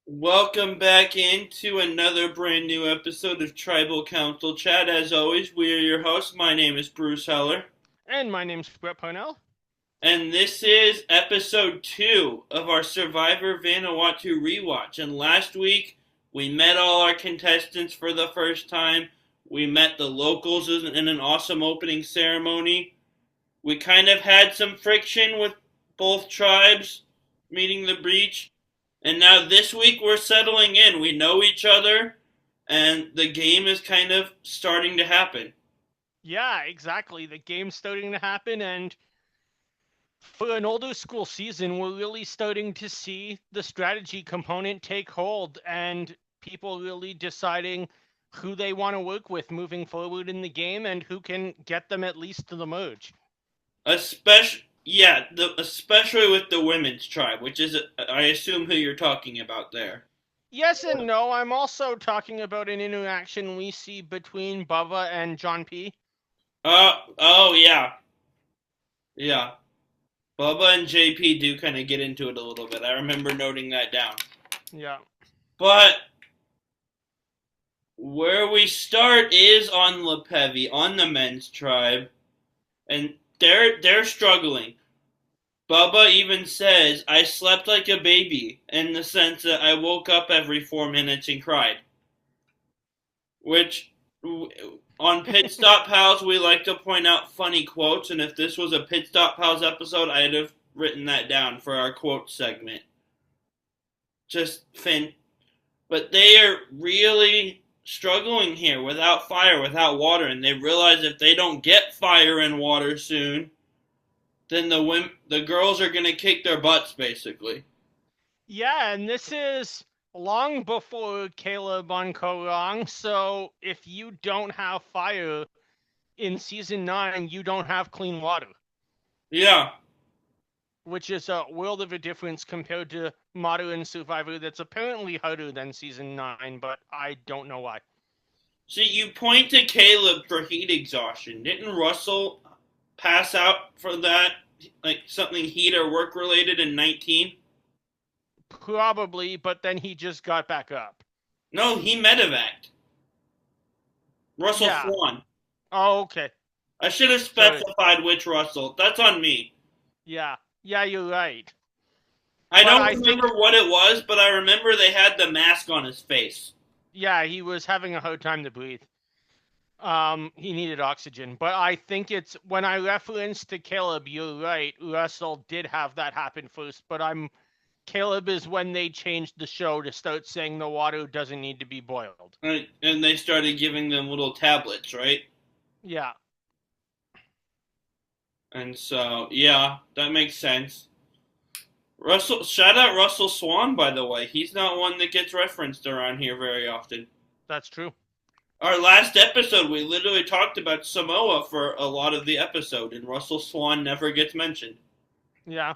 Welcome back into another brand new episode of Tribal Council Chat. As always, we are your hosts. My name is Bruce Heller, And my name's Brett Parnell. and this is episode 2 of our Survivorn Vanuatu rewatch. And last week, we met all our contestants for the first time. We met the locals in an awesome opening ceremony. We kind of had some friction with both tribes meeting the breach. And now this week we're settling in. We know each other, and the game is kind of starting to happen. Yeah, exactly. The game's starting to happen, and for an older school season, we're really starting to see the strategy component take hold and people really deciding who they want to work with moving forward in the game and who can get them at least to the merge. Especially with the women's tribe, which is, I assume, who you're talking about there. Yes and no. I'm also talking about an interaction we see between Bubba and John P. Oh yeah, yeah. Bubba and JP do kind of get into it a little bit. I remember noting that down. Yeah. But where we start is on Lopevi, on the men's tribe, and they're struggling. Bubba even says, I slept like a baby, in the sense that I woke up every 4 minutes and cried. Which, on Pit Stop Pals, we like to point out funny quotes, and if this was a Pit Stop Pals episode, I'd have written that down for our quote segment. Just Finn. But they are really struggling here without fire, without water, and they realize if they don't get fire and water soon, then the girls are going to kick their butts, basically. Yeah, and this is long before Caleb on Korong, so if you don't have fire in Season 9, you don't have clean water. Yeah. Which is a world of a difference compared to modern Survivor that's apparently harder than Season 9, but I don't know why. See, you point to Caleb for heat exhaustion. Didn't Russell pass out for that, like something heat or work related in 19? Probably, but then he just got back up. No, he medevaced. Russell Yeah. Swan. Oh, okay. I should have specified which Russell. That's on me. Yeah, you're right. I don't remember what it was, but I remember they had the mask on his face. Yeah, he was having a hard time to breathe. He needed oxygen. But I think it's, when I reference to Caleb, you're right. Russell did have that happen first, but Caleb is when they changed the show to start saying the water doesn't need to be boiled. And they started giving them little tablets, right? Yeah. And so, yeah, that makes sense. Shout out Russell Swan, by the way. He's not one that gets referenced around here very often. That's true. Our last episode, we literally talked about Samoa for a lot of the episode, and Russell Swan never gets mentioned. Yeah.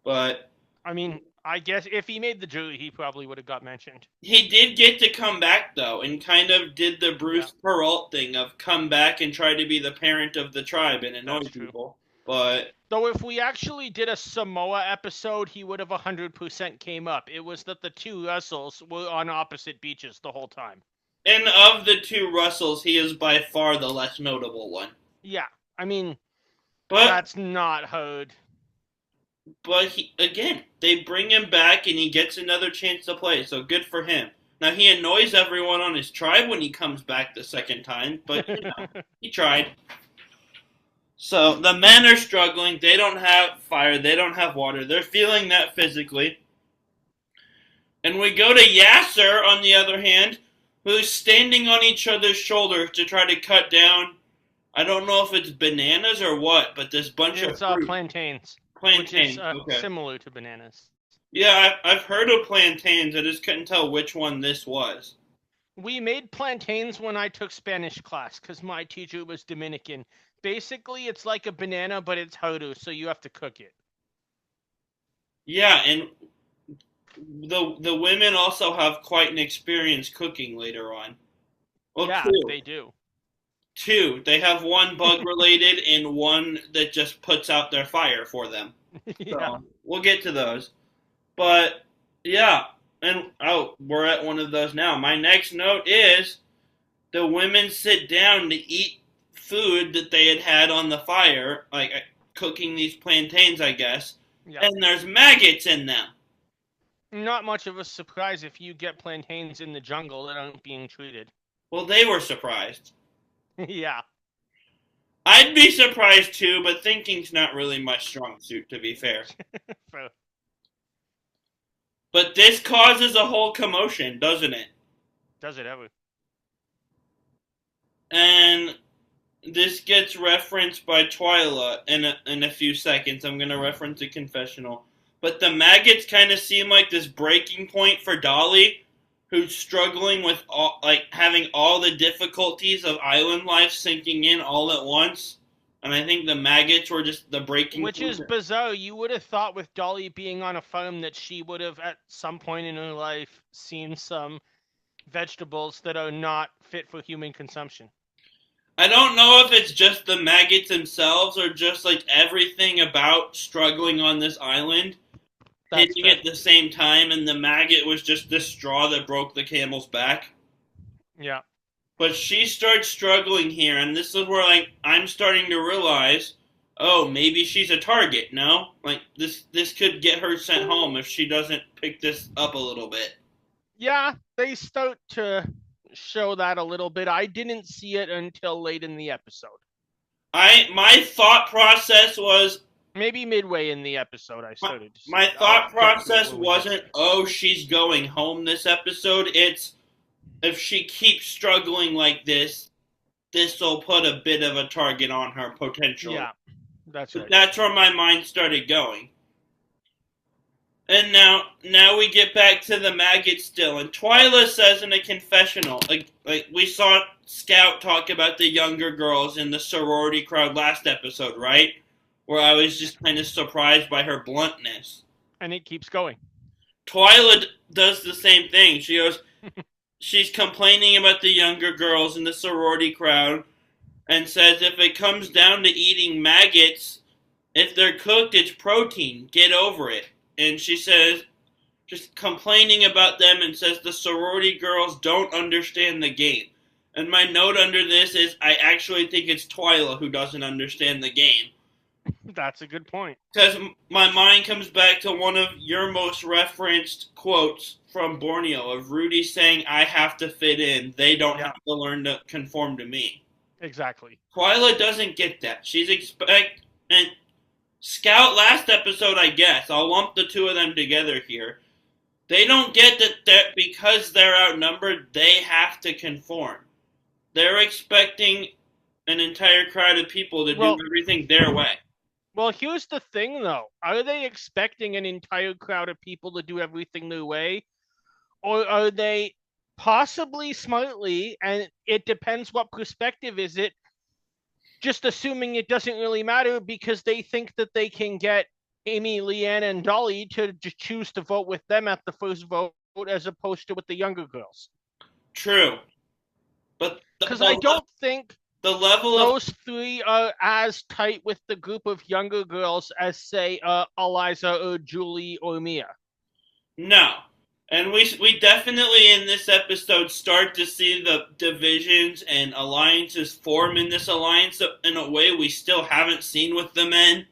But I mean, I guess if he made the jury, he probably would have got mentioned. he did get to come back, though, and kind of did the Bruce Peralt thing of come back and try to be the parent of the tribe and annoy people. But though if we actually did a Samoa episode, he would have 100% came up. It was that the two Russells were on opposite beaches the whole time. And of the two Russells, he is by far the less notable one. Yeah, I mean, that's not hard. But they bring him back and he gets another chance to play, so good for him. Now, he annoys everyone on his tribe when he comes back the second time, but, he tried. So, the men are struggling. They don't have fire. They don't have water. They're feeling that physically. And we go to Yasur, on the other hand, who's standing on each other's shoulders to try to cut down, I don't know if it's bananas or what, but this bunch of fruit. It's plantains. Plantains, which is, okay. Similar to bananas. Yeah, I've heard of plantains. I just couldn't tell which one this was. We made plantains when I took Spanish class, because my teacher was Dominican. Basically, it's like a banana, but it's harder, so you have to cook it. Yeah, and the women also have quite an experience cooking later on. Well, yeah, they do. Two. They have one bug related and one that just puts out their fire for them. Yeah. So, we'll get to those. But, yeah, And oh, we're at one of those now. My next note is the women sit down to eat food that they had on the fire, like cooking these plantains, I guess, Yeah. and there's maggots in them. Not much of a surprise if you get plantains in the jungle that aren't being treated. Well, they were surprised. Yeah. I'd be surprised too, but thinking's not really my strong suit, to be fair. But this causes a whole commotion, doesn't it? Does it ever? And this gets referenced by Twyla in a few seconds. I'm going to reference a confessional. But the maggots kind of seem like this breaking point for Dolly, who's struggling with having all the difficulties of island life sinking in all at once. And I think the maggots were just the breaking point. Which is bizarre. You would have thought with Dolly being on a farm that she would have at some point in her life seen some vegetables that are not fit for human consumption. I don't know if it's just the maggots themselves or just like everything about struggling on this island hitting at the same time, and the maggot was just the straw that broke the camel's back. Yeah. But she starts struggling here, and this is where like I'm starting to realize, oh, maybe she's a target. No, like this could get her sent home if she doesn't pick this up a little bit. Yeah, they start to show that a little bit. I didn't see it until late in the episode. My thought process was maybe midway in the episode I started to see. My thought process wasn't, oh, she's going home this episode. It's if she keeps struggling like this will put a bit of a target on her potentially. Yeah, that's right. That's where my mind started going. And now we get back to the maggot still. And Twyla says in a confessional, like we saw Scout talk about the younger girls in the sorority crowd last episode, right? Where I was just kind of surprised by her bluntness. And it keeps going. Twyla does the same thing. She goes, she's complaining about the younger girls in the sorority crowd and says if it comes down to eating maggots, if they're cooked, it's protein. Get over it. And she says, just complaining about them and says the sorority girls don't understand the game. And my note under this is I actually think it's Twyla who doesn't understand the game. That's a good point. Because my mind comes back to one of your most referenced quotes from Borneo of Rudy saying, I have to fit in. They don't have to learn to conform to me. Exactly. Twyla doesn't get that. And Scout last episode, I guess. I'll lump the two of them together here. They don't get that because they're outnumbered, they have to conform. They're expecting an entire crowd of people to do everything their way. Well, here's the thing, though. Are they expecting an entire crowd of people to do everything their way? Or are they possibly smartly, and it depends what perspective is it, just assuming it doesn't really matter because they think that they can get Amy, Leanne, and Dolly to choose to vote with them at the first vote as opposed to with the younger girls. True. But because I don't think the level those three are as tight with the group of younger girls as, say, Eliza or Julie or Mia. No. And we definitely in this episode start to see the divisions and alliances form in this alliance in a way we still haven't seen with the men.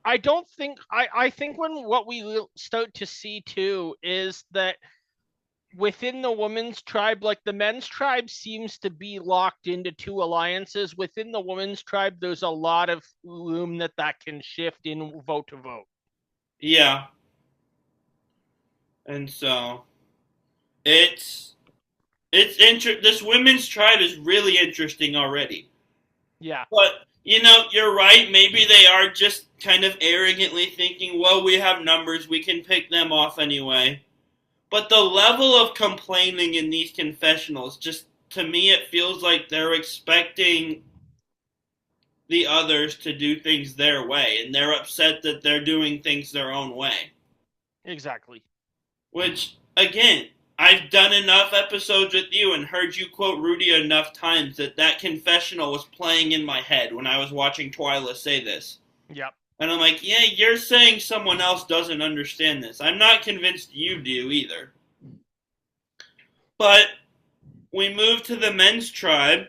I don't think I think what we start to see too is that within the women's tribe, like the men's tribe seems to be locked into two alliances. Within the women's tribe, there's a lot of room that can shift in vote to vote. Yeah. And so it's this women's tribe is really interesting already. Yeah. But you're right, maybe they are just kind of arrogantly thinking, well, we have numbers, we can pick them off anyway. But the level of complaining in these confessionals, just to me it feels like they're expecting the others to do things their way, and they're upset that they're doing things their own way. Exactly. Which, again, I've done enough episodes with you and heard you quote Rudy enough times that confessional was playing in my head when I was watching Twyla say this. Yep. And I'm like, yeah, you're saying someone else doesn't understand this. I'm not convinced you do either. But we move to the men's tribe,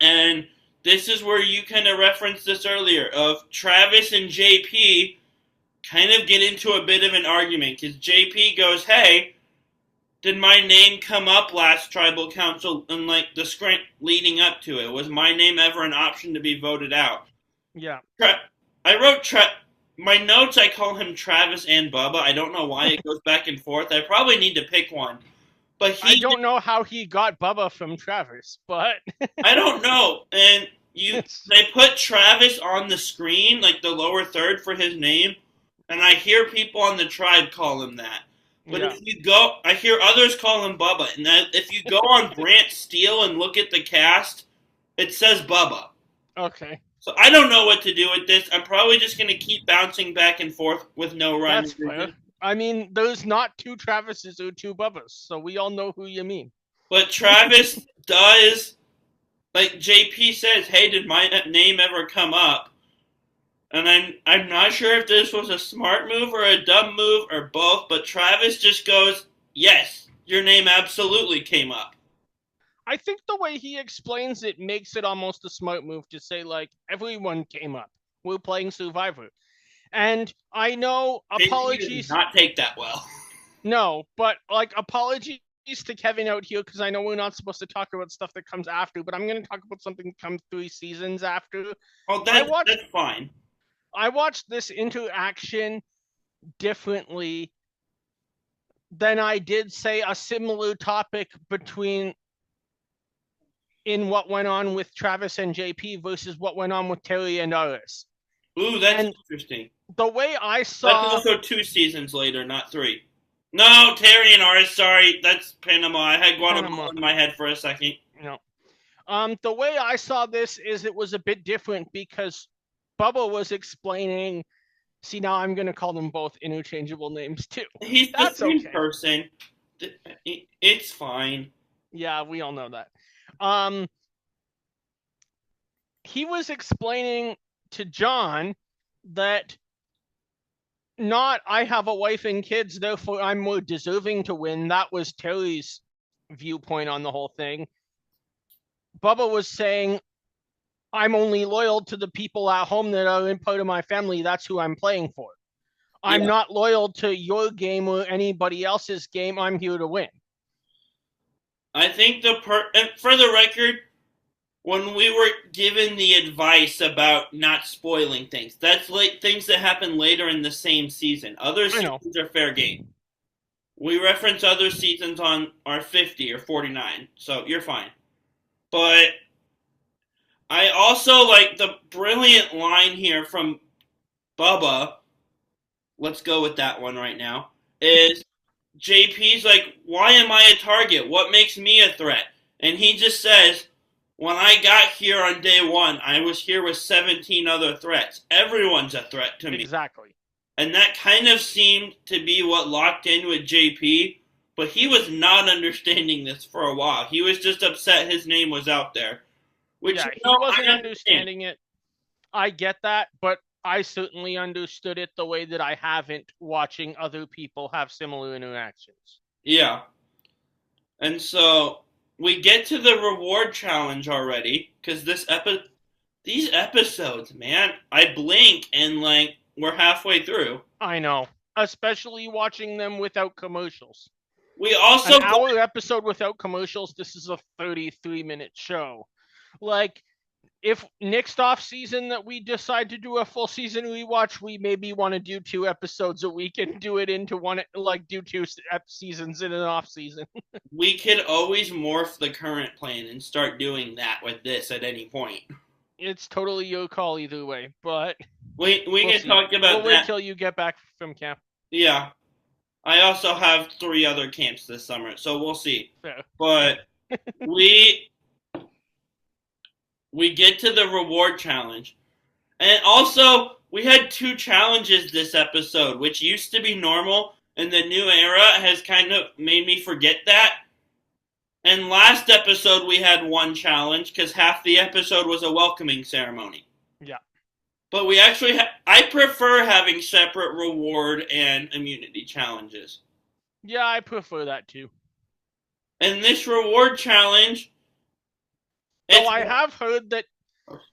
and this is where you kind of referenced this earlier of Travis and JP kind of get into a bit of an argument because JP goes, "Hey, did my name come up last tribal council and like the script leading up to it? Was my name ever an option to be voted out?" Yeah. I wrote my notes. I call him Travis and Bubba. I don't know why it goes back and forth. I probably need to pick one. But I don't know how he got Bubba from Travis, but I don't know. And they put Travis on the screen, like the lower third for his name, and I hear people on the tribe call him that. But yeah. if you go, I hear others call him Bubba. And if you go on Brant Steele and look at the cast, it says Bubba. Okay. So I don't know what to do with this. I'm probably just going to keep bouncing back and forth with no rhyme. That's fair. I mean, there's not two Travises or two Bubbas, so we all know who you mean. But Travis does, like JP says, "Hey, did my name ever come up?" And I'm not sure if this was a smart move or a dumb move or both, but Travis just goes, "Yes, your name absolutely came up." I think the way he explains it makes it almost a smart move to say, like, everyone came up. We're playing Survivor. And I know apologies. Did not take that well. No, but like apologies to Kevin out here because I know we're not supposed to talk about stuff that comes after, but I'm going to talk about something that comes 3 seasons after. Oh, that's fine. I watched this interaction differently than I did, say, a similar topic in what went on with Travis and JP versus what went on with Terry and Aris. Ooh, that's interesting. The way I saw... That's also 2 seasons later, not 3. No, Terry and Aris, sorry. That's Panama. I had Guatemala in my head for a second. No. The way I saw this is it was a bit different because Bubba was explaining... See, now I'm going to call them both interchangeable names, too. He's the same person. It's fine. Yeah, we all know that. He was explaining to John that not I have a wife and kids, therefore I'm more deserving to win. That was Terry's viewpoint on the whole thing. Bubba was saying, I'm only loyal to the people at home that are in part of my family. That's who I'm playing for. I'm not loyal to your game or anybody else's game. I'm here to win. I think for the record, when we were given the advice about not spoiling things, that's like things that happen later in the same season. Other seasons are fair game. We reference other seasons on our 50 or 49, so you're fine. But I also like the brilliant line here from Bubba. Let's go with that one right now. Is JP's like, "Why am I a target? What makes me a threat?" And he just says, "When I got here on day 1, I was here with 17 other threats. Everyone's a threat to me." Exactly. And that kind of seemed to be what locked in with JP, but he was not understanding this for a while. He was just upset his name was out there. Which, he wasn't understanding it. I get that, but I certainly understood it the way that I haven't watching other people have similar interactions. Yeah. And so we get to the reward challenge already, because these episodes, man, I blink and like we're halfway through. I know, especially watching them without commercials. We also an hour episode without commercials. This is a 33-minute show. Like, if next off season that we decide to do a full season rewatch, we maybe want to do 2 episodes a week and do it into one, like do 2 seasons in an off season. We could always morph the current plan and start doing that with this at any point. It's totally your call either way, but we can talk about that. We'll wait till you get back from camp. Yeah. I also have 3 other camps this summer, so we'll see. Yeah. But we get to the reward challenge. And also, we had 2 challenges this episode, which used to be normal, and the new era has kind of made me forget that. And last episode, we had 1 challenge, because half the episode was a welcoming ceremony. Yeah. But we actually, I prefer having separate reward and immunity challenges. Yeah, I prefer that too. And this reward challenge, Though it's I have heard that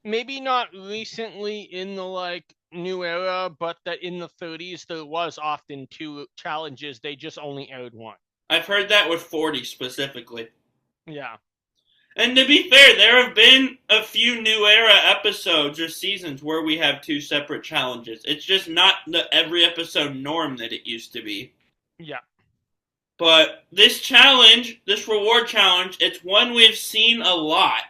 maybe not recently in the new era, but that in the 30s there was often two challenges. They just only aired one. I've heard that with 40 specifically. Yeah. And to be fair, there have been a few New Era episodes or seasons where we have two separate challenges. It's just not the every episode norm that it used to be. Yeah. But this challenge, this reward challenge, it's one we've seen a lot.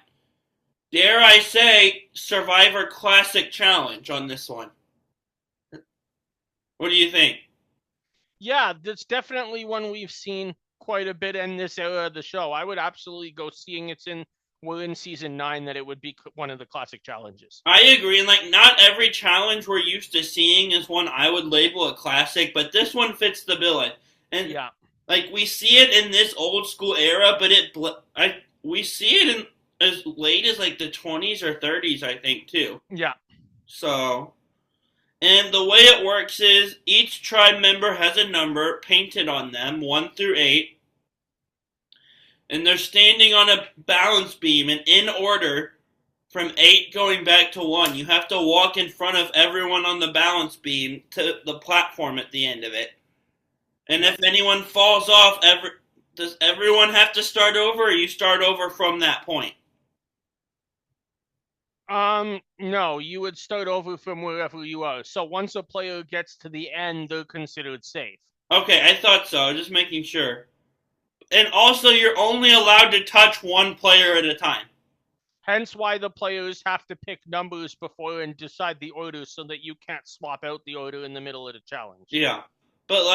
Dare I say, Survivor Classic Challenge on this one. What do you think? Yeah, that's definitely one we've seen quite a bit in this era of the show. I would absolutely go seeing we're in season 9 that it would be one of the classic challenges. I agree, and not every challenge we're used to seeing is one I would label a classic, but this one fits the bill. And yeah, we see it in this old school era, but we see it in as late as the 20s or 30s, I think, too. Yeah. So, and the way it works is each tribe member has a number painted on them, 1 through 8. And they're standing on a balance beam, and in order, from 8 going back to 1, you have to walk in front of everyone on the balance beam to the platform at the end of it. And if anyone falls off, does everyone have to start over, or you start over from that point? No, you would start over from wherever you are. So once a player gets to the end, they're considered safe. Okay, I thought so. Just making sure. And also, you're only allowed to touch one player at a time. Hence why the players have to pick numbers before and decide the order so that you can't swap out the order in the middle of the challenge. Yeah. But,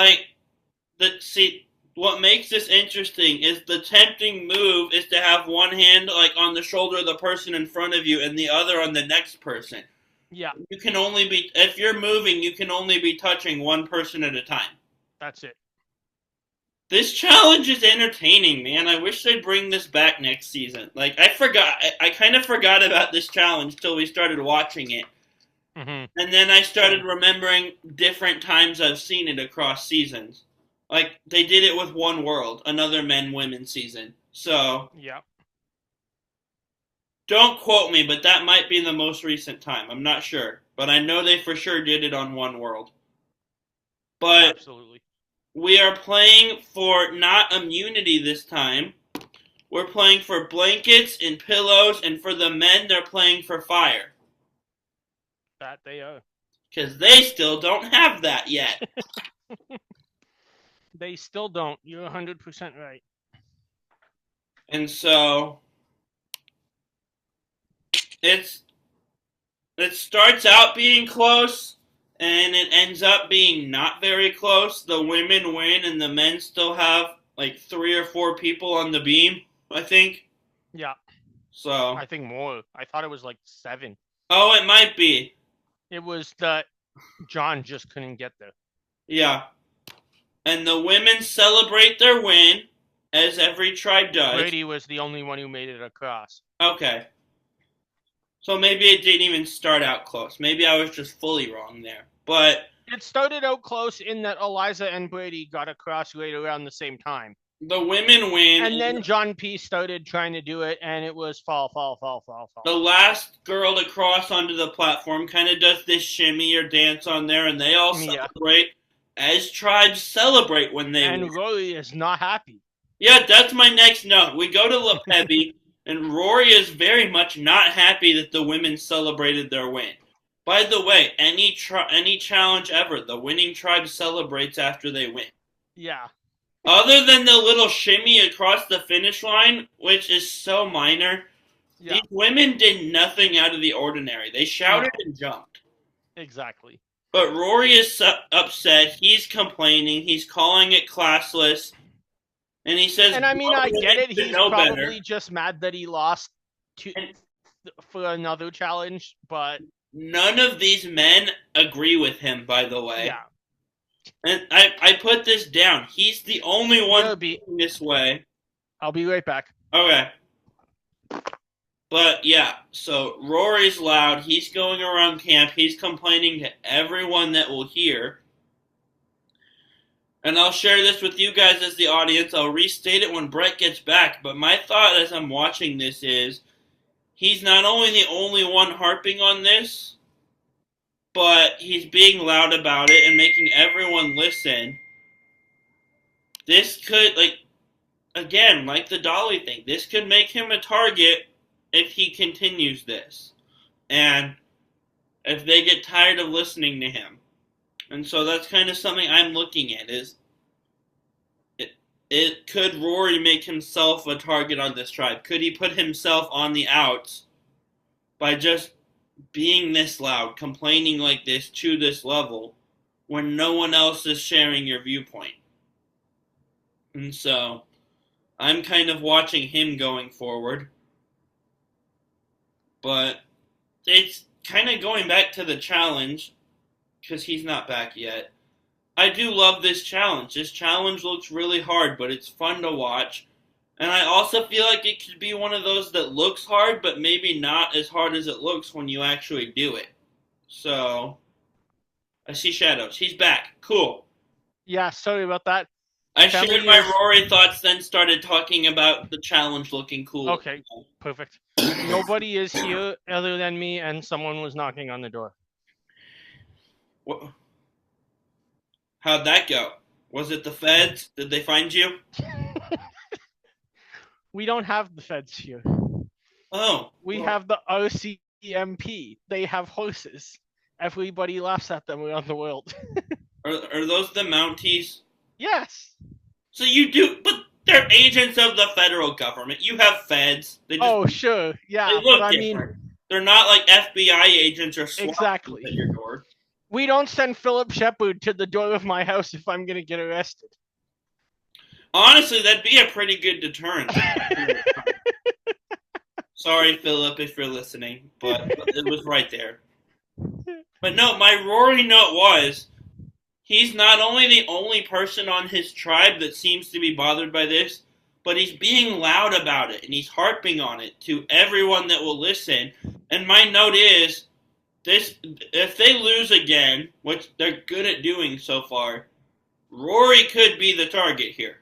what makes this interesting is the tempting move is to have one hand, on the shoulder of the person in front of you and the other on the next person. Yeah. You can only be, if you're moving, you can only be touching one person at a time. That's it. This challenge is entertaining, man. I wish they'd bring this back next season. I kind of forgot about this challenge till we started watching it. Mm-hmm. And then I started remembering different times I've seen it across seasons. They did it with One World, another men-women season. So, yeah. Don't quote me, but that might be the most recent time. I'm not sure. But I know they for sure did it on One World. But absolutely. We are playing for not immunity this time. We're playing for blankets and pillows, and for the men, they're playing for fire. That they are. Because they still don't have that yet. They still don't. You're 100% right. And so, it starts out being close, and it ends up being not very close. The women win, and the men still have 3 or 4 people on the beam, I think. Yeah. So I think more. I thought it was 7. Oh, it might be. It was that John just couldn't get there. Yeah. And the women celebrate their win, as every tribe does. Brady was the only one who made it across. Okay. So maybe it didn't even start out close. Maybe I was just fully wrong there. But it started out close in that Eliza and Brady got across right around the same time. The women win. And then John P. started trying to do it, and it was fall. The last girl to cross onto the platform kind of does this shimmy or dance on there, and they all celebrate as tribes celebrate when they win. And Rory is not happy. Yeah, that's my next note. We go to Lopevi, and Rory is very much not happy that the women celebrated their win. By the way, any challenge ever, the winning tribe celebrates after they win. Yeah. Other than the little shimmy across the finish line, which is so minor, these women did nothing out of the ordinary. They shouted and jumped. Exactly. But Rory is upset. He's complaining. He's calling it classless. And he says... And I mean, I get it. He's probably just mad that he lost for another challenge, but... None of these men agree with him, by the way. Yeah. And I put this down. He's the only one thinking this way. I'll be right back. Okay. But, yeah, so Rory's loud. He's going around camp. He's complaining to everyone that will hear. And I'll share this with you guys as the audience. I'll restate it when Brett gets back. But my thought as I'm watching this is he's not only the only one harping on this, but he's being loud about it and making everyone listen. This could, again, like the Dolly thing, this could make him a target if he continues this. And if they get tired of listening to him. And so that's kind of something I'm looking at is it could Rory make himself a target on this tribe? Could he put himself on the outs by just being this loud, complaining like this to this level when no one else is sharing your viewpoint? And so I'm kind of watching him going forward. But it's kind of going back to the challenge, because he's not back yet. I do love this challenge. This challenge looks really hard, but it's fun to watch. And I also feel like it could be one of those that looks hard, but maybe not as hard as it looks when you actually do it. So, I see shadows. He's back. Cool. Yeah, sorry about that. I shared my Rory thoughts, then started talking about the challenge looking cool. Okay, perfect. Nobody is here other than me, and someone was knocking on the door. What? How'd that go? Was it the feds? Did they find you? We don't have the feds here. Oh. We have the RCMP. They have horses. Everybody laughs at them around the world. Are those the Mounties? Yes. So you do, but they're agents of the federal government. You have feds. Oh, sure. Yeah, they look but different. They're not like FBI agents or SWAT exactly at your door. We don't send Philip Shepard to the door of my house if I'm going to get arrested. Honestly, that'd be a pretty good deterrent. Sorry, Philip, if you're listening, but it was right there. But no, my Rory note was, he's not only the only person on his tribe that seems to be bothered by this, but he's being loud about it, and he's harping on it to everyone that will listen. And my note is, if they lose again, which they're good at doing so far, Rory could be the target here.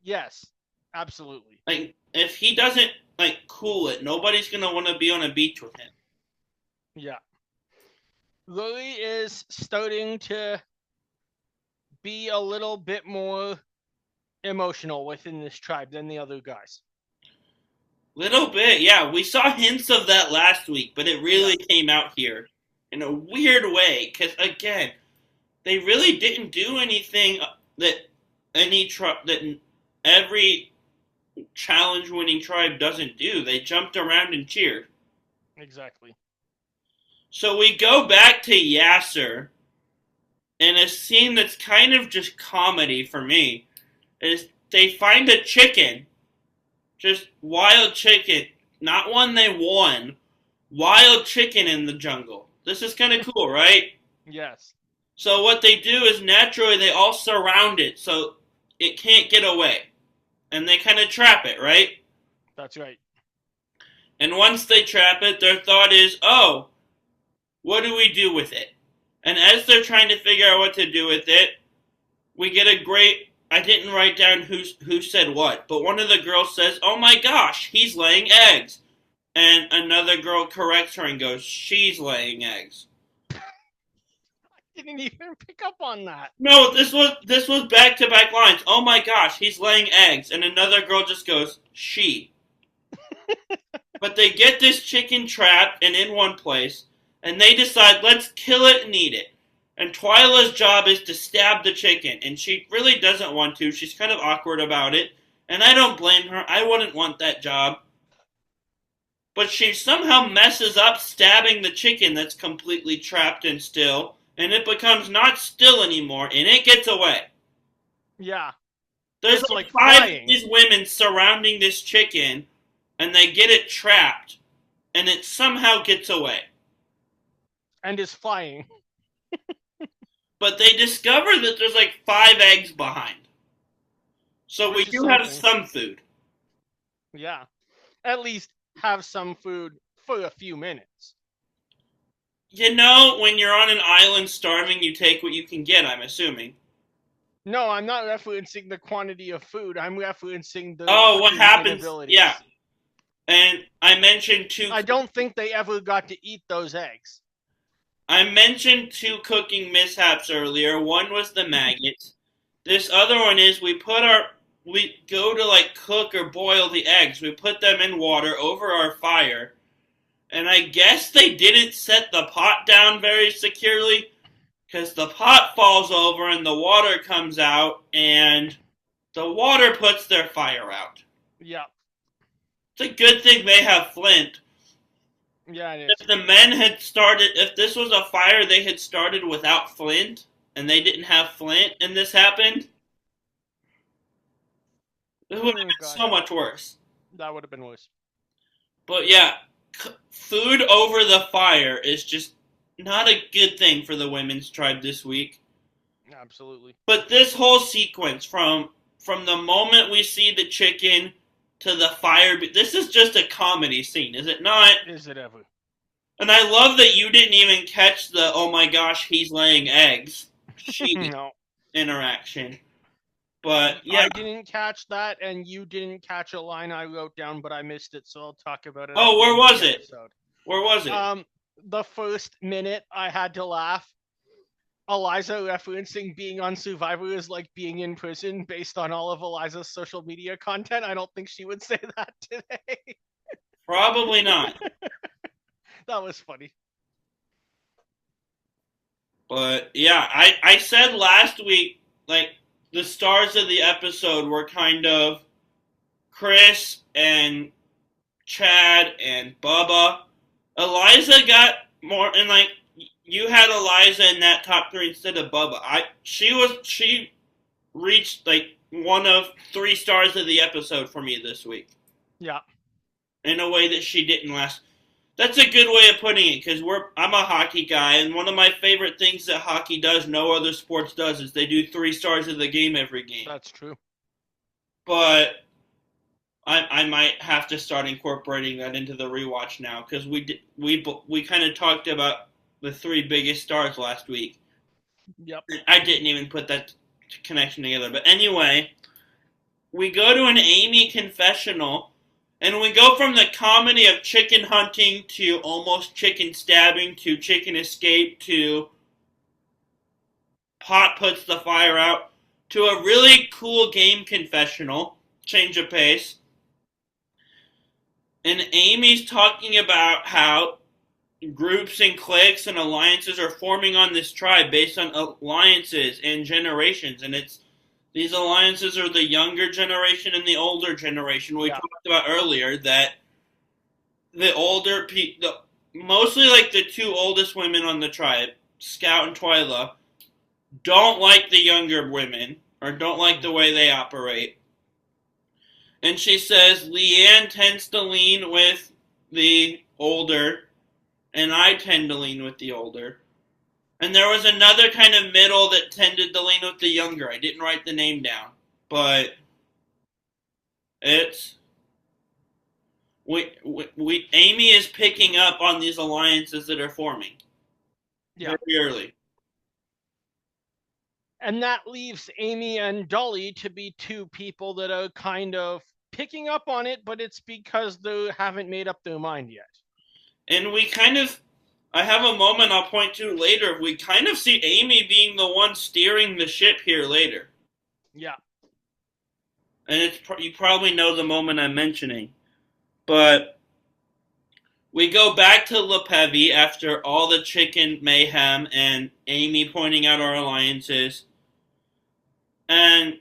Yes, absolutely. Like, if he doesn't, cool it, nobody's going to want to be on a beach with him. Yeah. Rory is starting to be a little bit more emotional within this tribe than the other guys. Little bit, yeah. We saw hints of that last week, but it really came out here in a weird way. Because, again, they really didn't do anything that every challenge-winning tribe doesn't do. They jumped around and cheered. Exactly. So we go back to Yasur, and a scene that's kind of just comedy for me is they find a chicken. Just wild chicken. Not one they won. Wild chicken in the jungle. This is kind of cool, right? Yes. So what they do is naturally they all surround it so it can't get away. And they kind of trap it, right? That's right. And once they trap it, their thought is, oh, what do we do with it? And as they're trying to figure out what to do with it, we get a great... I didn't write down who said what, but one of the girls says, oh my gosh, he's laying eggs. And another girl corrects her and goes, she's laying eggs. I didn't even pick up on that. No, this was back-to-back lines. Oh my gosh, he's laying eggs. And another girl just goes, she. But they get this chicken trapped and in one place, and they decide, let's kill it and eat it. And Twyla's job is to stab the chicken, and she really doesn't want to. She's kind of awkward about it, and I don't blame her. I wouldn't want that job. But she somehow messes up stabbing the chicken that's completely trapped and still, and it becomes not still anymore, and it gets away. Yeah. There's like 5 of these women surrounding this chicken, and they get it trapped, and it somehow gets away. And is flying. But they discover that there's 5 eggs behind. So we do have some food. Yeah. At least have some food for a few minutes. You know, when you're on an island starving, you take what you can get, I'm assuming. No, I'm not referencing the quantity of food. I'm referencing the Oh, what cooking happens? Yeah. inabilities. And I mentioned two. I don't think they ever got to eat those eggs. I mentioned two cooking mishaps earlier. One was the maggots. This other one is we go to like cook or boil the eggs. We put them in water over our fire. And I guess they didn't set the pot down very securely because the pot falls over and the water comes out and the water puts their fire out. Yeah. It's a good thing they have flint. Yeah, it is. If the men had started, if this was a fire they had started without flint and they didn't have flint and this happened, it would have been so much worse. That would have been worse. But yeah, food over the fire is just not a good thing for the women's tribe this week. Absolutely. But this whole sequence from the moment we see the chicken to the fire, this is just a comedy scene, is it not? Is it ever? And I love that you didn't even catch the "oh my gosh, he's laying eggs" No. interaction. But yeah, I didn't catch that, and you didn't catch a line I wrote down, but I missed it, so I'll talk about it. Oh, where was it? Where was it? The first minute I had to laugh. Eliza referencing being on Survivor is like being in prison based on all of Eliza's social media content. I don't think she would say that today. Probably not. That was funny. But yeah, I said last week, like, the stars of the episode were kind of Chris and Chad and Bubba. Eliza got more, and like, you had Eliza in that top three instead of Bubba. She reached like one of 3 stars of the episode for me this week. Yeah. In a way that she didn't last. That's a good way of putting it, because I'm a hockey guy, and one of my favorite things that hockey does, no other sports does, is they do 3 stars of the game every game. That's true. But I might have to start incorporating that into the rewatch now, because we kind of talked about the 3 biggest stars last week. Yep. I didn't even put that connection together. But anyway, we go to an Amy confessional, and we go from the comedy of chicken hunting to almost chicken stabbing to chicken escape to pot puts the fire out to a really cool game confessional. Change of pace. And Amy's talking about how groups and cliques and alliances are forming on this tribe based on alliances and generations. And these alliances are the younger generation and the older generation. We talked about earlier that the older people, mostly like the 2 oldest women on the tribe, Scout and Twyla, don't like the younger women or don't like the way they operate. And she says Leanne tends to lean with the older, and I tend to lean with the older. And there was another kind of middle that tended to lean with the younger. I didn't write the name down. But it's... Amy is picking up on these alliances that are forming. Yeah. Very early. And that leaves Amy and Dolly to be 2 people that are kind of picking up on it, but it's because they haven't made up their mind yet. And we kind of... I have a moment I'll point to later. We kind of see Amy being the one steering the ship here later. Yeah. And you probably know the moment I'm mentioning. But we go back to Lopevi after all the chicken mayhem and Amy pointing out our alliances. And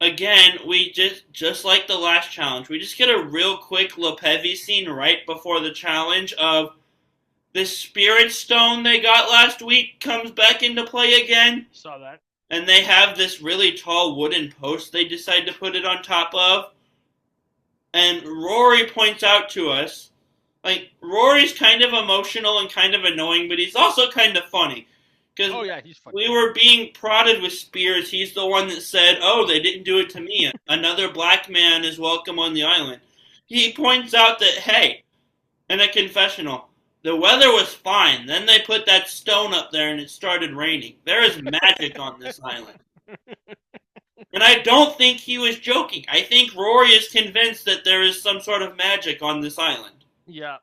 again, we just like the last challenge, we just get a real quick Lopevi scene right before the challenge of the spirit stone they got last week comes back into play again. Saw that. And they have this really tall wooden post they decide to put it on top of. And Rory points out to us, like, Rory's kind of emotional and kind of annoying, but he's also kind of funny. Because he's funny. We were being prodded with spears. He's the one that said, "Oh, they didn't do it to me. Another black man is welcome on the island." He points out that, hey, in a confessional, the weather was fine. Then they put that stone up there and it started raining. There is magic on this island. And I don't think he was joking. I think Rory is convinced that there is some sort of magic on this island. Yeah.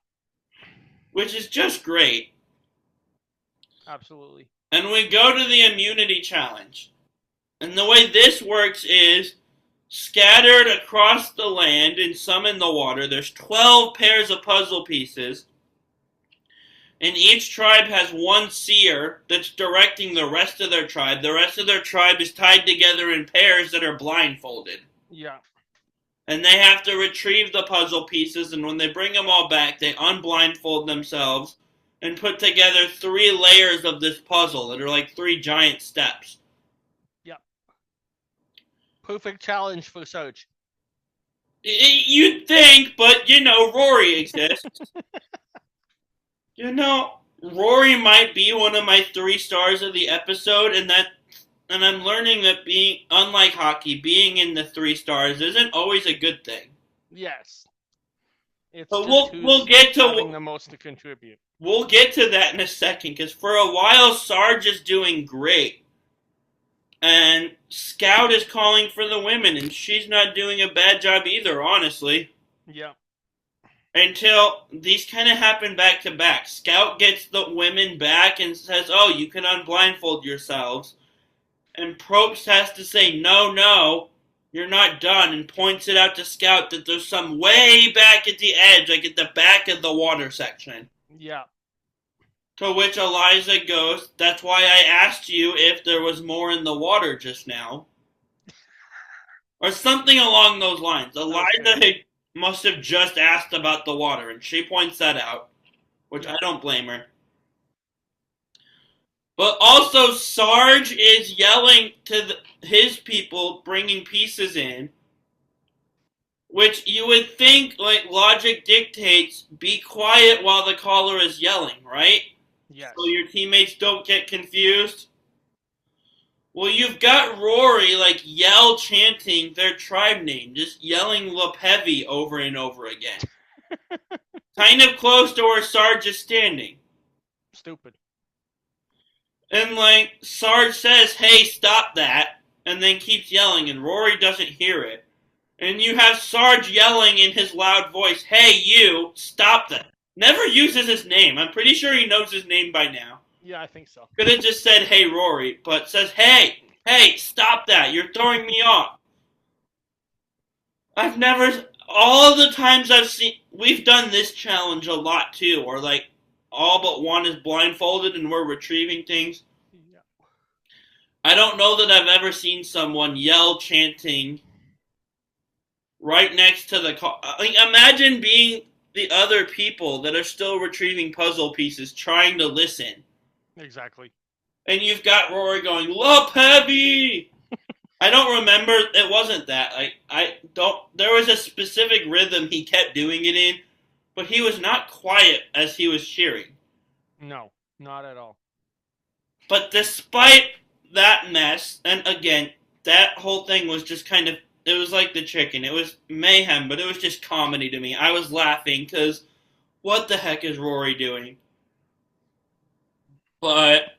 Which is just great. Absolutely. And we go to the immunity challenge. And the way this works is scattered across the land and some in the water, there's 12 pairs of puzzle pieces. And each tribe has one seer that's directing the rest of their tribe. The rest of their tribe is tied together in pairs that are blindfolded. Yeah. And they have to retrieve the puzzle pieces, and when they bring them all back, they unblindfold themselves and put together 3 layers of this puzzle that are like 3 giant steps. Yeah. Perfect challenge for Sarge. You'd think, but Rory exists. Rory might be one of my 3 stars of the episode, and I'm learning that unlike hockey, being in the 3 stars isn't always a good thing. Yes. It's but just we'll get to having the most to contribute. We'll get to that in a second, because for a while, Sarge is doing great. And Scout is calling for the women, and she's not doing a bad job either, honestly. Yeah. Until these kind of happen back to back. Scout gets the women back and says, "Oh, you can unblindfold yourselves." And Probst has to say, "No, you're not done," and points it out to Scout that there's some way back at the edge, like at the back of the water section. Yeah. To which Eliza goes, "That's why I asked you if there was more in the water just now." Or something along those lines. Eliza must have just asked about the water, and she points that out, which I don't blame her. But also, Sarge is yelling to his people, bringing pieces in, which you would think, like, logic dictates, be quiet while the caller is yelling, right? Yes. So your teammates don't get confused. Well, you've got Rory, yell chanting their tribe name, just yelling Lopevi over and over again. Kind of close to where Sarge is standing. Stupid. And, Sarge says, "Hey, stop that," and then keeps yelling, and Rory doesn't hear it. And you have Sarge yelling in his loud voice, "Hey, you, stop that." Never uses his name. I'm pretty sure he knows his name by now. Yeah, I think so. Could have just said, "Hey, Rory," but says, hey, stop that. You're throwing me off. All the times we've done this challenge a lot too, or all but one is blindfolded and we're retrieving things. Yeah. I don't know that I've ever seen someone yell chanting right next to the car. Imagine being the other people that are still retrieving puzzle pieces trying to listen. Exactly. And you've got Rory going, "Lopevi!" I don't remember. It wasn't that. There was a specific rhythm he kept doing it in, but he was not quiet as he was cheering. No, not at all. But despite that mess, and again, that whole thing was just kind of, it was like the chicken. It was mayhem, but it was just comedy to me. I was laughing because what the heck is Rory doing? But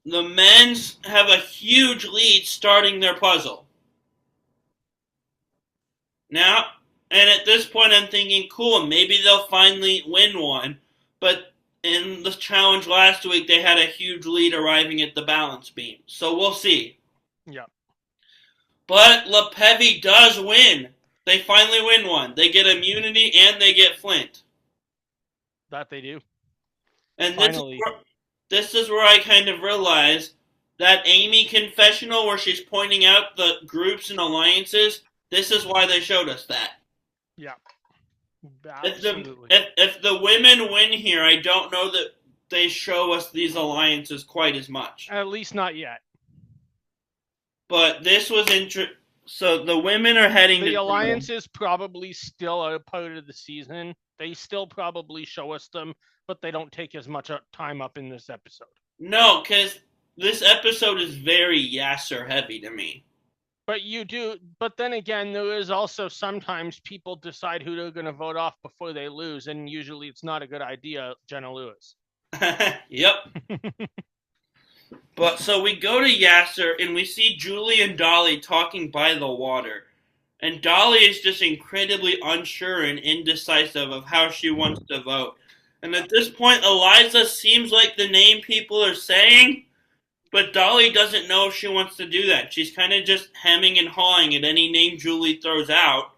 the men's have a huge lead starting their puzzle. Now, and at this point I'm thinking, cool, maybe they'll finally win one. But in the challenge last week, they had a huge lead arriving at the balance beam. So we'll see. Yeah. But Lopevi does win. They finally win one. They get immunity and they get flint. That they do. And this is where I kind of realize that Amy confessional where she's pointing out the groups and alliances, this is why they showed us that. Yeah. Absolutely. If the women win here, I don't know that they show us these alliances quite as much. At least not yet. But this was interesting. So the women are heading the alliance is probably still a part of the season. They still probably show us them, but they don't take as much time up in this episode. No, because this episode is very Yasur heavy to me. But you do. But then again, there is also sometimes people decide who they're going to vote off before they lose, and usually it's not a good idea. Jenna Lewis. Yep. But so we go to Yasur and we see Julie and Dolly talking by the water. And Dolly is just incredibly unsure and indecisive of how she wants to vote. And at this point, Eliza seems like the name people are saying, but Dolly doesn't know if she wants to do that. She's kind of just hemming and hawing at any name Julie throws out.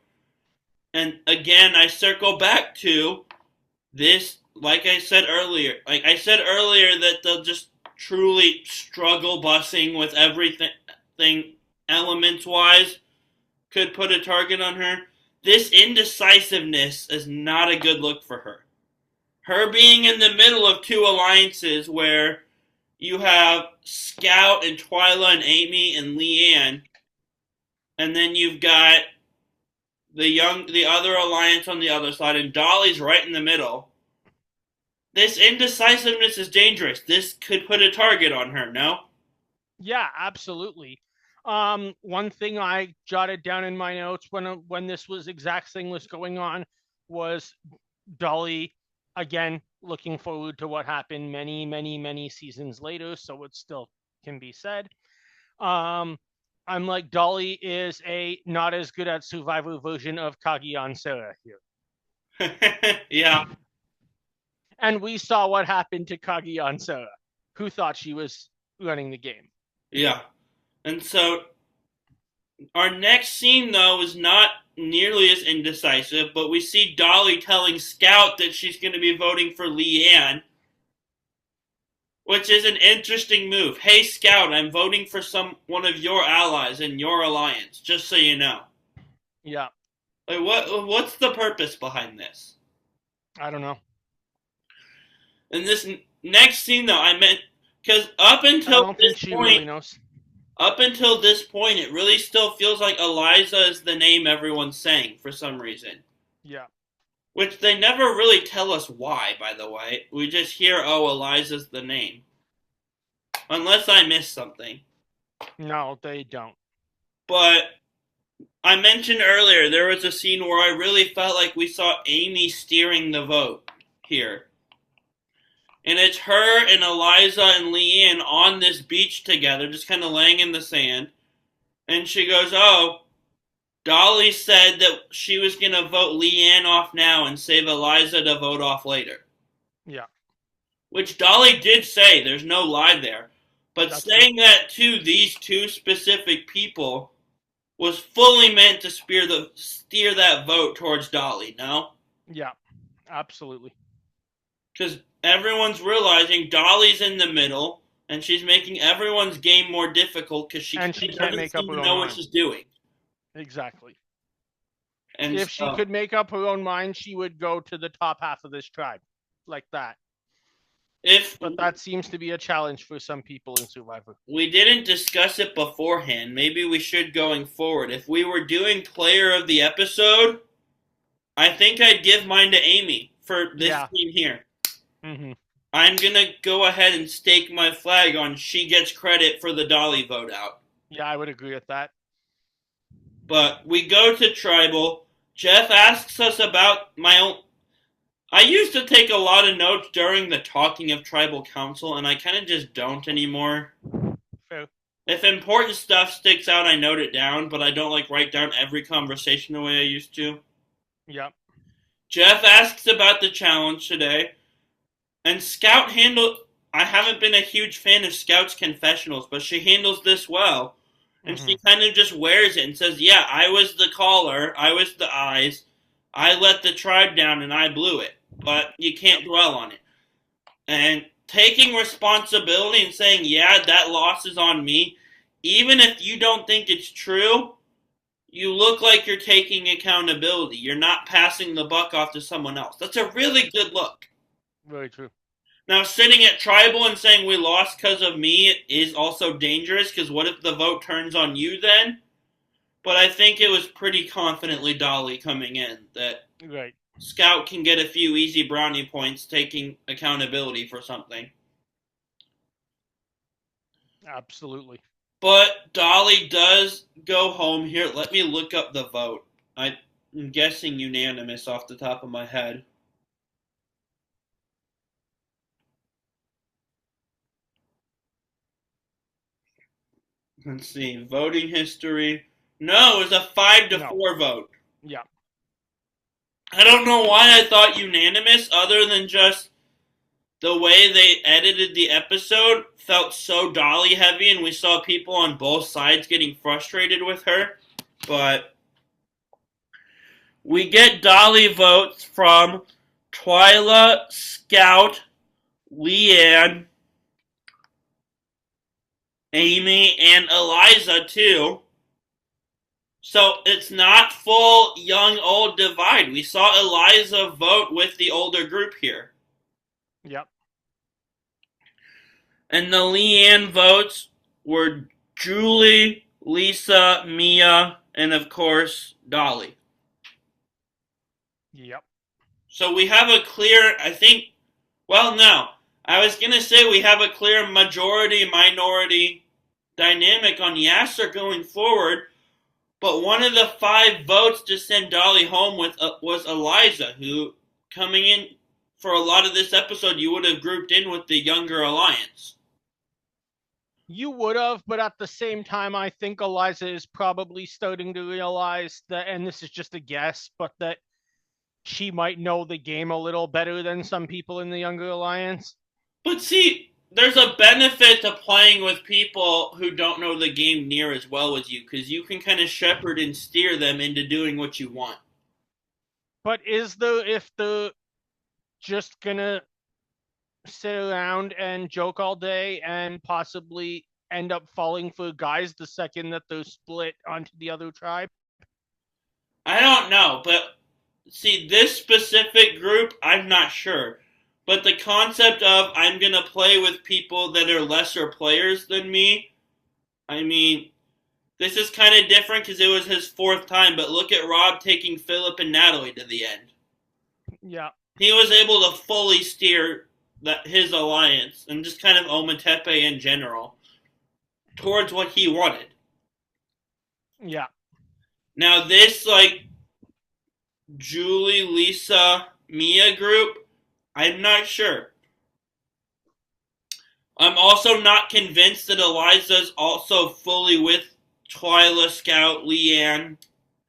And again, I circle back to this, like I said earlier. Like I said earlier, that they'll just truly struggle busing with everything elements wise could put a target on her. This indecisiveness is not a good look for her. Her being in the middle of two alliances where you have Scout and Twyla and Amy and Leanne, and then you've got the other alliance on the other side, and Dolly's right in the middle. This indecisiveness is dangerous. This could put a target on her, no? Yeah, absolutely. One thing I jotted down in my notes when this exact thing was going on was Dolly, again, looking forward to what happened many, many, many seasons later, so it still can be said. I'm like, Dolly is a not as good at Survivor version of Kagiyan Sarah here. Yeah. And we saw what happened to Kagiyan Sarah, who thought she was running the game. Yeah. And so our next scene, though, is not nearly as indecisive, but we see Dolly telling Scout that she's going to be voting for Leanne, which is an interesting move. Hey, Scout, I'm voting for one of your allies in your alliance, just so you know. Yeah. Like, what's the purpose behind this? I don't know. And this next scene, though, I meant, because up until this point, really knows. Up until this point, it really still feels like Eliza is the name everyone's saying for some reason. Yeah. Which they never really tell us why, by the way. We just hear, oh, Eliza's the name. Unless I missed something. No, they don't. But I mentioned earlier, there was a scene where I really felt like we saw Amy steering the vote here. And it's her and Eliza and Leanne on this beach together, just kind of laying in the sand. And she goes, oh, Dolly said that she was going to vote Leanne off now and save Eliza to vote off later. Yeah. Which Dolly did say, there's no lie there. But that's saying true. That to these two specific people was fully meant to steer that vote towards Dolly, no? Yeah, absolutely. Because everyone's realizing Dolly's in the middle, and she's making everyone's game more difficult because she can't make up her own mind. What she's doing. Exactly. And if she could make up her own mind, she would go to the top half of this tribe, like that. But that seems to be a challenge for some people in Survivor. We didn't discuss it beforehand. Maybe we should going forward. If we were doing player of the episode, I think I'd give mine to Amy for this team here. Mm-hmm. I'm going to go ahead and stake my flag on she gets credit for the Dolly vote out. Yeah, I would agree with that. But we go to Tribal. Jeff asks us about my own... I used to take a lot of notes during the talking of Tribal Council, and I kind of just don't anymore. Fair. If important stuff sticks out, I note it down, but I don't write down every conversation the way I used to. Yep. Jeff asks about the challenge today, and Scout handled... I haven't been a huge fan of Scout's confessionals, but she handles this well. And she kind of just wears it and says, yeah, I was the caller, I was the eyes, I let the tribe down and I blew it. But you can't dwell on it. And taking responsibility and saying, yeah, that loss is on me, even if you don't think it's true, you look like you're taking accountability. You're not passing the buck off to someone else. That's a really good look. Very true. Now, sitting at Tribal and saying we lost because of me is also dangerous, because what if the vote turns on you then? But I think it was pretty confidently Dolly coming in that Scout can get a few easy brownie points taking accountability for something. Absolutely. But Dolly does go home here. Let me look up the vote. I'm guessing unanimous off the top of my head. Let's see. Voting history. No, it was a 5-4 vote. Yeah. I don't know why I thought unanimous, other than just the way they edited the episode felt so Dolly heavy, and we saw people on both sides getting frustrated with her. But we get Dolly votes from Twyla, Scout, Leanne, Amy, and Eliza, too. So it's not full young-old divide. We saw Eliza vote with the older group here. Yep. And the Leanne votes were Julie, Lisa, Mia, and of course, Dolly. Yep. So we have a clear, I think, well, no. I was going to say we have a clear majority-minority dynamic on Yasur going forward, but one of the 5 votes to send Dolly home with was Eliza, who, coming in for a lot of this episode, you would have grouped in with the younger alliance. You would have, but at the same time, I think Eliza is probably starting to realize that, and this is just a guess, but that she might know the game a little better than some people in the younger alliance. But see, there's a benefit to playing with people who don't know the game near as well as you, because you can kind of shepherd and steer them into doing what you want. But if they're just gonna sit around and joke all day and possibly end up falling for guys the second that they're split onto the other tribe? I don't know, but see, this specific group, I'm not sure. But the concept of I'm going to play with people that are lesser players than me, I mean, this is kind of different because it was his 4th time, but look at Rob taking Philip and Natalie to the end. Yeah. He was able to fully steer his alliance and just kind of Ometepe in general towards what he wanted. Yeah. Now this, like, Julie, Lisa, Mia group, I'm not sure. I'm also not convinced that Eliza's also fully with Twyla, Scout, Leanne,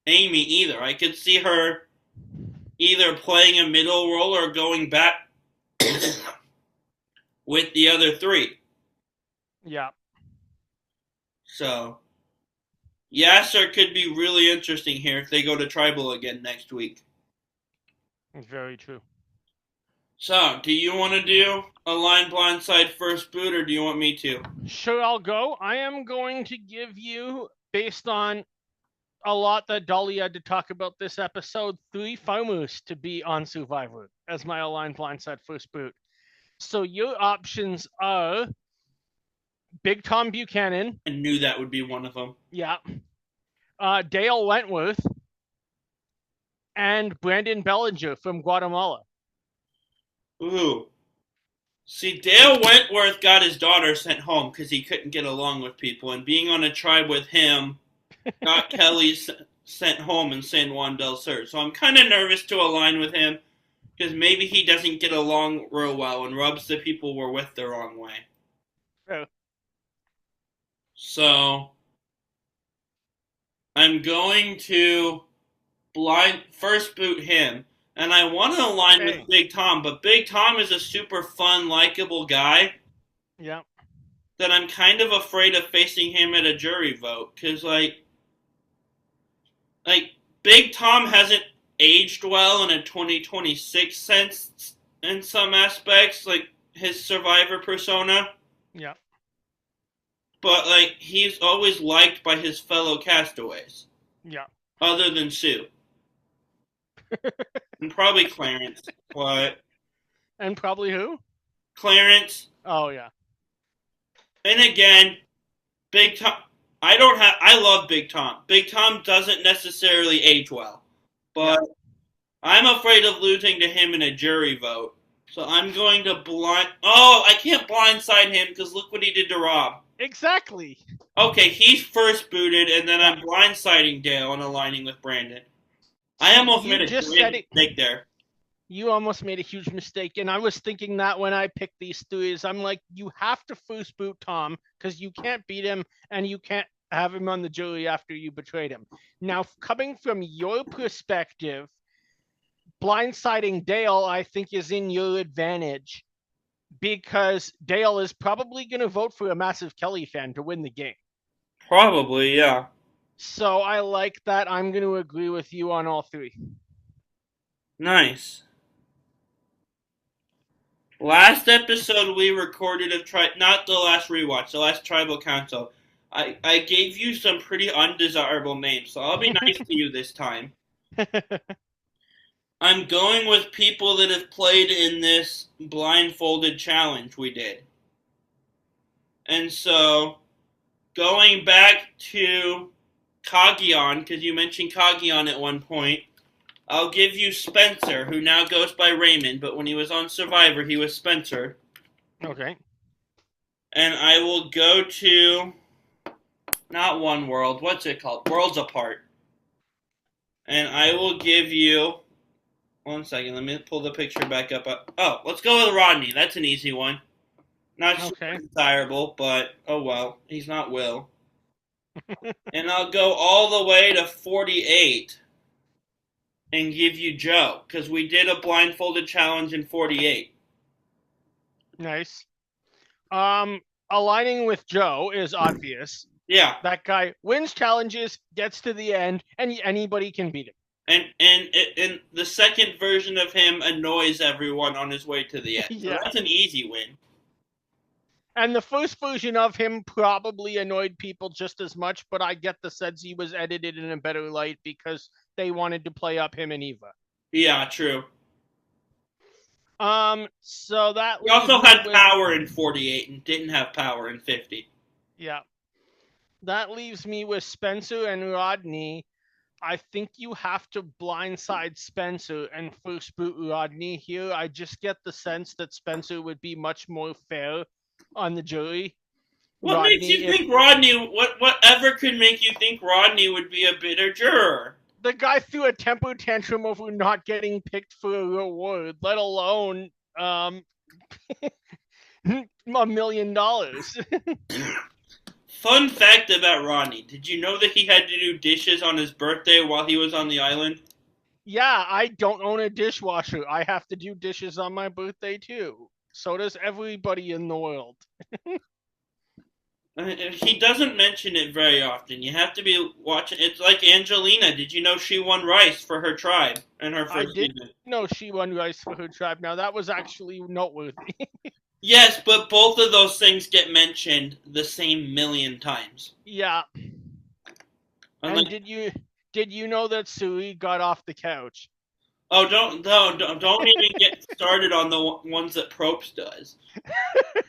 Amy either. I could see her either playing a middle role or going back with the other 3. Yeah. So, Yasur could be really interesting here if they go to Tribal again next week. Very true. So, do you want to do a line blindside first boot, or do you want me to? Sure, I'll go. I am going to give you, based on a lot that Dolly had to talk about this episode, 3 farmers to be on Survivor as my aligned blindside first boot. So your options are Big Tom Buchanan. I knew that would be one of them. Yeah. Dale Wentworth and Brandon Bellinger from Guatemala. Ooh. See, Dale Wentworth got his daughter sent home because he couldn't get along with people, and being on a tribe with him got Kelly sent home in San Juan del Sur. So I'm kind of nervous to align with him because maybe he doesn't get along real well and rubs the people we're with the wrong way. Oh. So I'm going to first boot him. And I want to align with Big Tom, but Big Tom is a super fun, likable guy. Yeah. That I'm kind of afraid of facing him at a jury vote. Because, like, Big Tom hasn't aged well in a 2026 sense in some aspects, like his Survivor persona. Yeah. But, like, he's always liked by his fellow castaways. Yeah. Other than Sue. And probably Clarence, but... And probably who? Clarence. Oh, yeah. And again, Big Tom... I love Big Tom. Big Tom doesn't necessarily age well. But yeah. I'm afraid of losing to him in a jury vote. So I'm going to I can't blindside him because look what he did to Rob. Exactly. Okay, he's first booted, and then I'm blindsiding Dale and aligning with Brandon. I almost made a great mistake there. You almost made a huge mistake, and I was thinking that when I picked these three, is I'm like, you have to first boot Tom because you can't beat him, and you can't have him on the jury after you betrayed him. Now, coming from your perspective, blindsiding Dale, I think, is in your advantage because Dale is probably going to vote for a massive Kelly fan to win the game. Probably, yeah. So I like that. I'm going to agree with you on all three. Nice. Last episode we recorded of not the last rewatch, the last tribal council. I gave you some pretty undesirable names, so I'll be nice to you this time. I'm going with people that have played in this blindfolded challenge we did. And so, going back to Kagion, because you mentioned Kagion at one point, I'll give you Spencer, who now goes by Raymond, but when he was on Survivor, he was Spencer. Okay. And I will go to, not One World, what's it called? Worlds Apart. And I will give you, one second, let me pull the picture back up. Oh, let's go with Rodney. That's an easy one. Not super desirable, but oh well. He's not Will. And I'll go all the way to 48 and give you Joe, because we did a blindfolded challenge in 48. Nice. Aligning with Joe is obvious. Yeah. That guy wins challenges, gets to the end, and anybody can beat him. And the second version of him annoys everyone on his way to the end. So that's an easy win. And the first version of him probably annoyed people just as much, but I get the sense he was edited in a better light because they wanted to play up him and Eva. Yeah, true. So that we also had power in 48 and didn't have power in 50. Yeah. That leaves me with Spencer and Rodney. I think you have to blindside Spencer and first boot Rodney here. I just get the sense that Spencer would be much more fair on the jury. What Rodney, makes you think Rodney, whatever could make you think Rodney would be a better juror? The guy threw a temper tantrum over not getting picked for a reward, let alone $1 million. Fun fact about Rodney. Did you know that he had to do dishes on his birthday while he was on the island? Yeah, I don't own a dishwasher. I have to do dishes on my birthday too. So does everybody in the world. He doesn't mention it very often. You have to be watching. It's like Angelina. Did you know she won rice for her tribe in her first season? I did know she won rice for her tribe. Now, that was actually noteworthy. Yes, but both of those things get mentioned the same million times. Yeah. And did you know that Suri got off the couch? Oh, don't even get started on the ones that Probst does.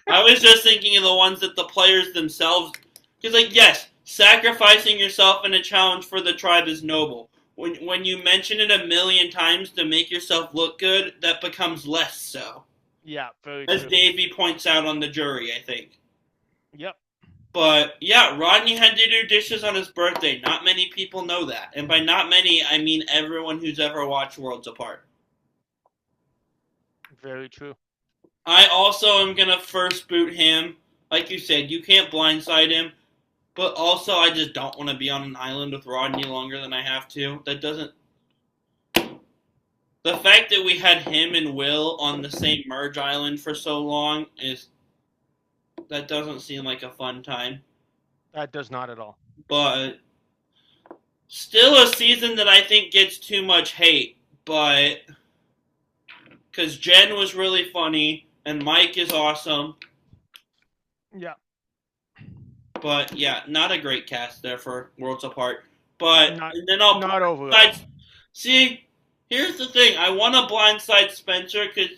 I was just thinking of the ones that the players themselves, because yes, sacrificing yourself in a challenge for the tribe is noble. When you mention it a million times to make yourself look good, that becomes less so. Yeah, very As true. Davey points out on the jury, I think. Yep. But, yeah, Rodney had to do dishes on his birthday. Not many people know that. And by not many, I mean everyone who's ever watched Worlds Apart. Very true. I also am going to first boot him. Like you said, you can't blindside him. But also, I just don't want to be on an island with Rodney longer than I have to. That doesn't... The fact that we had him and Will on the same merge island for so long is... That doesn't seem like a fun time. That does not at all. But still a season that I think gets too much hate. But because Jen was really funny and Mike is awesome. Yeah. But yeah, not a great cast there for Worlds Apart. But not, and then I'll not over. See, here's the thing. I want to blindside Spencer because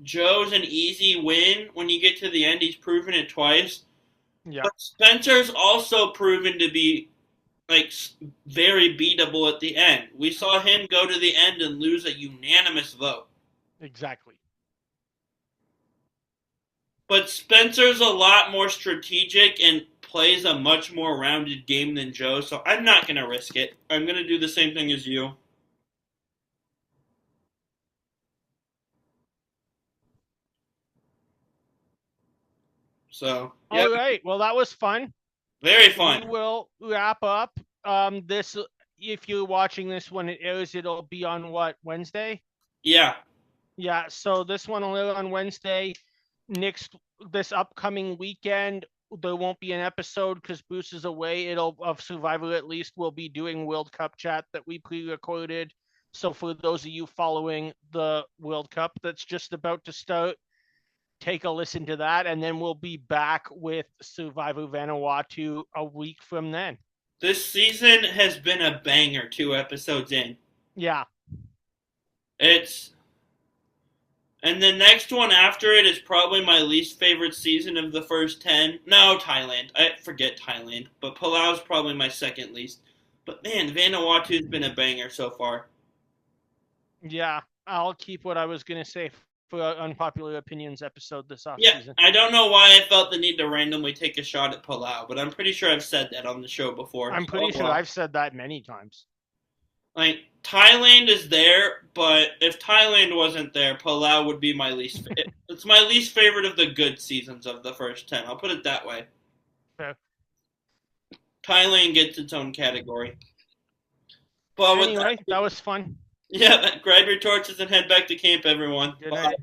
Joe's an easy win. When you get to the end, he's proven it twice. Yeah. But Spencer's also proven to be very beatable at the end. We saw him go to the end and lose a unanimous vote. Exactly. But Spencer's a lot more strategic and plays a much more rounded game than Joe, so I'm not going to risk it. I'm going to do the same thing as you. So, yeah, All right. Well, that was fun. very We fun. will wrap up. This, if you're watching this when it airs, it'll be on what, Wednesday? Yeah. Yeah. So this one will air on Wednesday. Next, this upcoming weekend, there won't be an episode because Bruce is away. It'll of Survivor at least. We'll be doing World Cup chat that we pre-recorded. So for those of you following the World Cup that's just about to start, take a listen to that, and then we'll be back with Survivor Vanuatu a week from then. This season has been a banger 2 episodes in. Yeah. It's and the next one after it is probably my least favorite season of the first 10. No, Thailand. I forget Thailand, but Palau's probably my second least. But man, Vanuatu's been a banger so far. Yeah. I'll keep what I was going to say for Unpopular Opinions episode this off Yeah, season. I don't know why I felt the need to randomly take a shot at Palau, but I'm pretty sure I've said that on the show before. I'm pretty sure I've said that many times. Like, Thailand is there, but if Thailand wasn't there, Palau would be my least favorite. It's my least favorite of the good seasons of the first 10. I'll put it that way. Okay. Thailand gets its own category. But anyway, that was fun. Yeah, grab your torches and head back to camp, everyone. Good night.